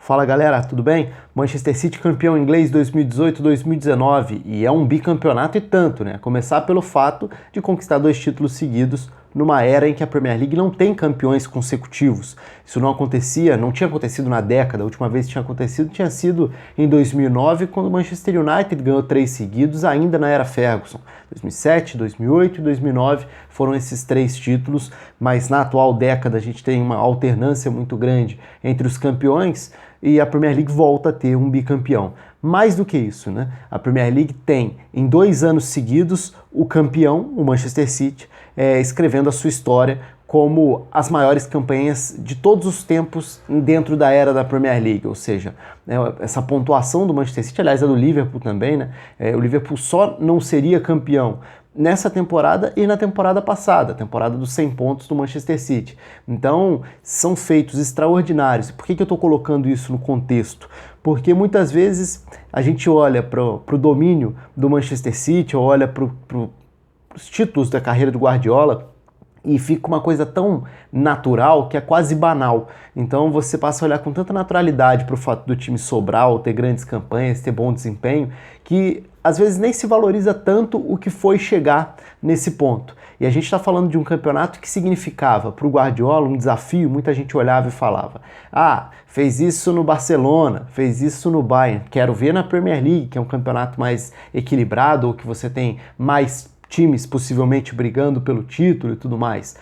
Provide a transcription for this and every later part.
Fala galera, tudo bem? Manchester City campeão inglês 2018-2019 e é um bicampeonato e tanto, né? Começar pelo fato de conquistar 2 títulos seguidos numa era em que a Premier League não tem campeões consecutivos. Isso não acontecia, não tinha acontecido na década, a última vez que tinha acontecido tinha sido em 2009, quando o Manchester United ganhou 3 seguidos ainda na era Ferguson. 2007, 2008 e 2009 foram esses 3 títulos, mas na atual década a gente tem uma alternância muito grande entre os campeões e a Premier League volta a ter um bicampeão. Mais do que isso, né? A Premier League tem, em 2 anos seguidos, o campeão, o Manchester City, escrevendo a sua história como as maiores campanhas de todos os tempos dentro da era da Premier League, ou seja, essa pontuação do Manchester City, aliás, é do Liverpool também, né? O Liverpool só não seria campeão nessa temporada e na temporada passada, a temporada dos 100 pontos do Manchester City. Então, são feitos extraordinários. Por que eu estou colocando isso no contexto? Porque muitas vezes a gente olha para o domínio do Manchester City, ou olha para os títulos da carreira do Guardiola, e fica uma coisa tão natural que é quase banal. Então você passa a olhar com tanta naturalidade para o fato do time sobrar, ou ter grandes campanhas, ter bom desempenho, que às vezes nem se valoriza tanto o que foi chegar nesse ponto. E a gente está falando de um campeonato que significava para o Guardiola um desafio. Muita gente olhava e falava: ah, fez isso no Barcelona, fez isso no Bayern, quero ver na Premier League, que é um campeonato mais equilibrado, ou que você tem mais times possivelmente brigando pelo título e tudo mais.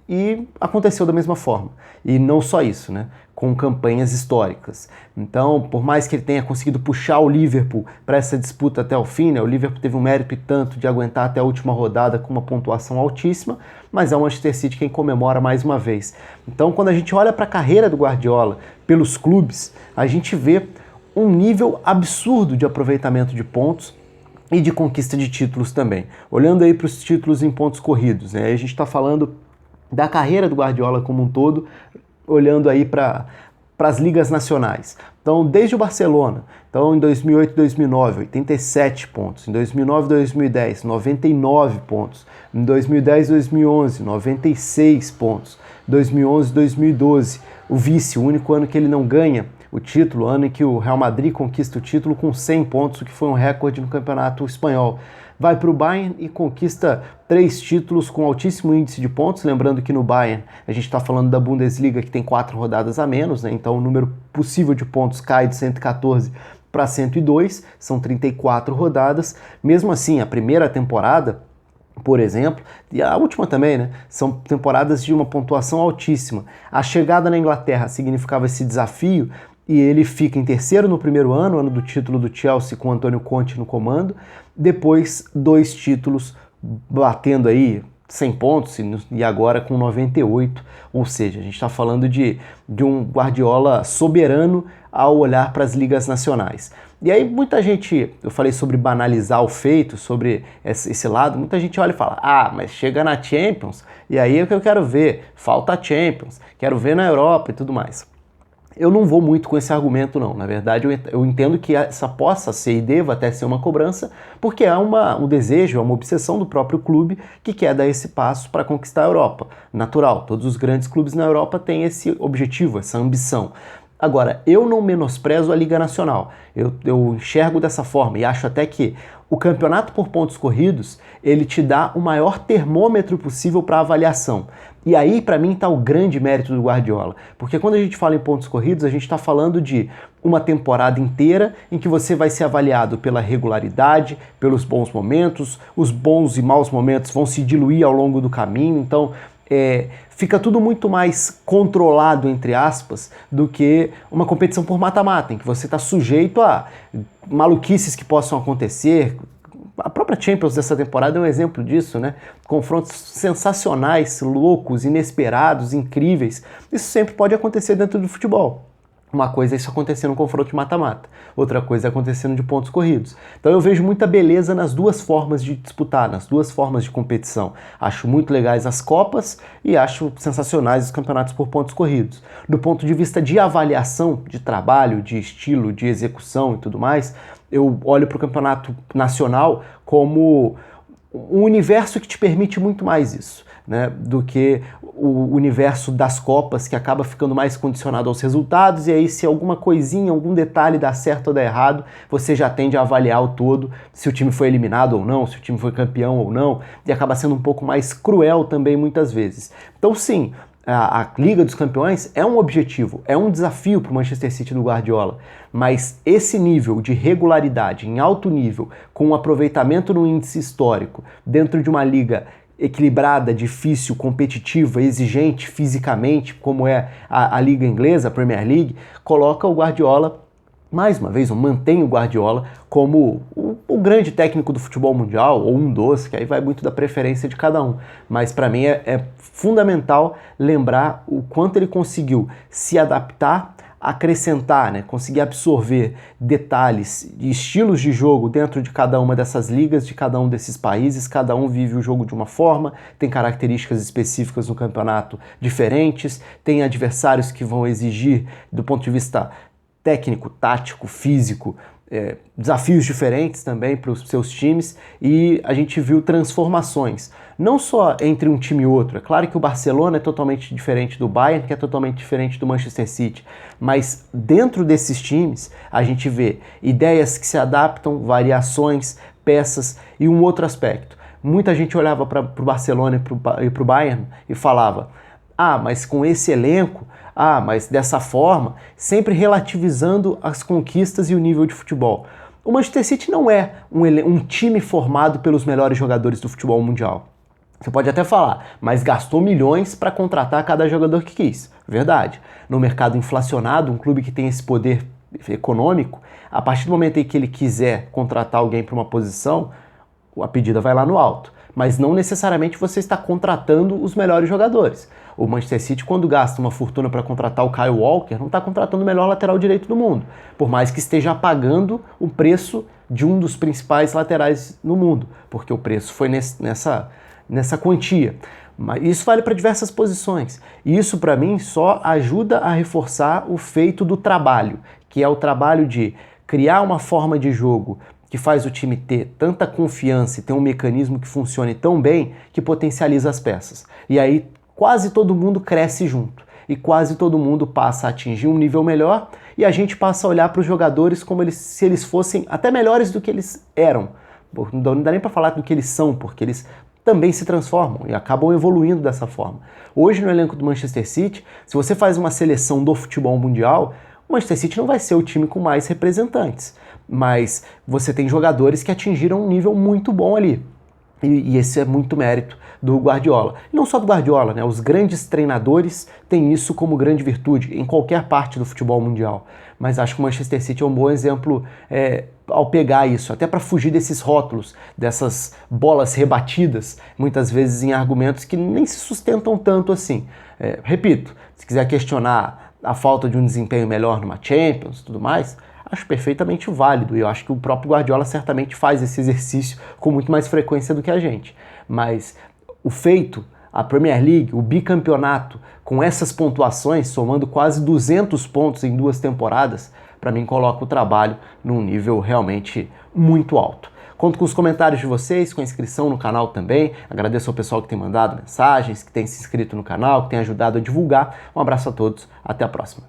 E aconteceu da mesma forma. E não só isso, né? Com campanhas históricas. Então, por mais que ele tenha conseguido puxar o Liverpool para essa disputa até o fim, né? O Liverpool teve um mérito e tanto de aguentar até a última rodada com uma pontuação altíssima, mas é o Manchester City quem comemora mais uma vez. Então, quando a gente olha para a carreira do Guardiola pelos clubes, a gente vê um nível absurdo de aproveitamento de pontos e de conquista de títulos também. Olhando aí para os títulos em pontos corridos, né? A gente está falando da carreira do Guardiola como um todo, olhando aí para as ligas nacionais. Então, desde o Barcelona, então em 2008 e 2009, 87 pontos. Em 2009 e 2010, 99 pontos. Em 2010 e 2011, 96 pontos. 2011 e 2012, o vice, o único ano que ele não ganha o título, ano em que o Real Madrid conquista o título com 100 pontos, o que foi um recorde no campeonato espanhol. Vai para o Bayern e conquista 3 títulos com altíssimo índice de pontos, lembrando que no Bayern a gente está falando da Bundesliga, que tem 4 rodadas a menos, né? Então o número possível de pontos cai de 114 para 102, são 34 rodadas. Mesmo assim, a primeira temporada, por exemplo, e a última também, né? São temporadas de uma pontuação altíssima. A chegada na Inglaterra significava esse desafio, e ele fica em terceiro no primeiro ano, ano do título do Chelsea com Antônio Conte no comando, depois 2 títulos batendo aí 100 pontos e agora com 98, ou seja, a gente está falando de um Guardiola soberano ao olhar para as ligas nacionais. E aí muita gente, eu falei sobre banalizar o feito, sobre esse lado, muita gente olha e fala: ah, mas chega na Champions, e aí é o que eu quero ver, falta a Champions, quero ver na Europa e tudo mais. Eu não vou muito com esse argumento, não. Na verdade, eu entendo que essa possa ser e deva até ser uma cobrança, porque é um desejo, é uma obsessão do próprio clube que quer dar esse passo para conquistar a Europa. Natural, todos os grandes clubes na Europa têm esse objetivo, essa ambição. Agora, eu não menosprezo a Liga Nacional. Eu enxergo dessa forma e acho até que o campeonato por pontos corridos, ele te dá o maior termômetro possível para avaliação. E aí, para mim, está o grande mérito do Guardiola. Porque quando a gente fala em pontos corridos, a gente está falando de uma temporada inteira em que você vai ser avaliado pela regularidade, pelos bons momentos, os bons e maus momentos vão se diluir ao longo do caminho, então fica tudo muito mais controlado, entre aspas, do que uma competição por mata-mata, em que você está sujeito a maluquices que possam acontecer. A própria Champions dessa temporada é um exemplo disso, né? Confrontos sensacionais, loucos, inesperados, incríveis. Isso sempre pode acontecer dentro do futebol. Uma coisa é isso acontecer no confronto de mata-mata, outra coisa é acontecendo de pontos corridos. Então eu vejo muita beleza nas duas formas de disputar, nas duas formas de competição. Acho muito legais as Copas e acho sensacionais os campeonatos por pontos corridos. Do ponto de vista de avaliação, de trabalho, de estilo, de execução e tudo mais, eu olho para o campeonato nacional como um universo que te permite muito mais isso, né, do que o universo das Copas, que acaba ficando mais condicionado aos resultados, e aí se alguma coisinha, algum detalhe dá certo ou dá errado, você já tende a avaliar o todo, se o time foi eliminado ou não, se o time foi campeão ou não, e acaba sendo um pouco mais cruel também muitas vezes. Então sim, a Liga dos Campeões é um objetivo, é um desafio para o Manchester City do Guardiola, mas esse nível de regularidade em alto nível, com um aproveitamento no índice histórico, dentro de uma liga equilibrada, difícil, competitiva, exigente fisicamente, como é a liga inglesa, a Premier League, coloca o Guardiola, mais uma vez, mantém o Guardiola como o grande técnico do futebol mundial, ou um dos, que aí vai muito da preferência de cada um. Mas para mim é fundamental lembrar o quanto ele conseguiu se adaptar, acrescentar, né, conseguir absorver detalhes e estilos de jogo dentro de cada uma dessas ligas, de cada um desses países. Cada um vive o jogo de uma forma, tem características específicas no campeonato diferentes, tem adversários que vão exigir, do ponto de vista técnico, tático, físico, desafios diferentes também para os seus times, e a gente viu transformações, não só entre um time e outro. É claro que o Barcelona é totalmente diferente do Bayern, que é totalmente diferente do Manchester City, mas dentro desses times a gente vê ideias que se adaptam, variações, peças e um outro aspecto. Muita gente olhava para o Barcelona e para o Bayern e falava: ah, mas com esse elenco, mas dessa forma, sempre relativizando as conquistas e o nível de futebol. O Manchester City não é um time formado pelos melhores jogadores do futebol mundial. Você pode até falar, mas gastou milhões para contratar cada jogador que quis. Verdade. No mercado inflacionado, um clube que tem esse poder econômico, a partir do momento em que ele quiser contratar alguém para uma posição, a pedida vai lá no alto. Mas não necessariamente você está contratando os melhores jogadores. O Manchester City, quando gasta uma fortuna para contratar o Kyle Walker, não está contratando o melhor lateral direito do mundo, por mais que esteja pagando o preço de um dos principais laterais no mundo, porque o preço foi nessa quantia. Mas isso vale para diversas posições. E isso, para mim, só ajuda a reforçar o feito do trabalho, que é o trabalho de criar uma forma de jogo que faz o time ter tanta confiança e ter um mecanismo que funcione tão bem que potencializa as peças. E aí quase todo mundo cresce junto e quase todo mundo passa a atingir um nível melhor, e a gente passa a olhar para os jogadores como se eles fossem até melhores do que eles eram. Não dá nem para falar do que eles são, porque eles também se transformam e acabam evoluindo dessa forma. Hoje, no elenco do Manchester City, se você faz uma seleção do futebol mundial, o Manchester City não vai ser o time com mais representantes, mas você tem jogadores que atingiram um nível muito bom ali. E esse é muito mérito do Guardiola. E não só do Guardiola, né? Os grandes treinadores têm isso como grande virtude em qualquer parte do futebol mundial. Mas acho que o Manchester City é um bom exemplo ao pegar isso, até para fugir desses rótulos, dessas bolas rebatidas, muitas vezes em argumentos que nem se sustentam tanto assim. Repito, se quiser questionar a falta de um desempenho melhor numa Champions e tudo mais, acho perfeitamente válido, e eu acho que o próprio Guardiola certamente faz esse exercício com muito mais frequência do que a gente. Mas o feito, a Premier League, o bicampeonato, com essas pontuações, somando quase 200 pontos em 2 temporadas, para mim coloca o trabalho num nível realmente muito alto. Conto com os comentários de vocês, com a inscrição no canal também. Agradeço ao pessoal que tem mandado mensagens, que tem se inscrito no canal, que tem ajudado a divulgar. Um abraço a todos, até a próxima.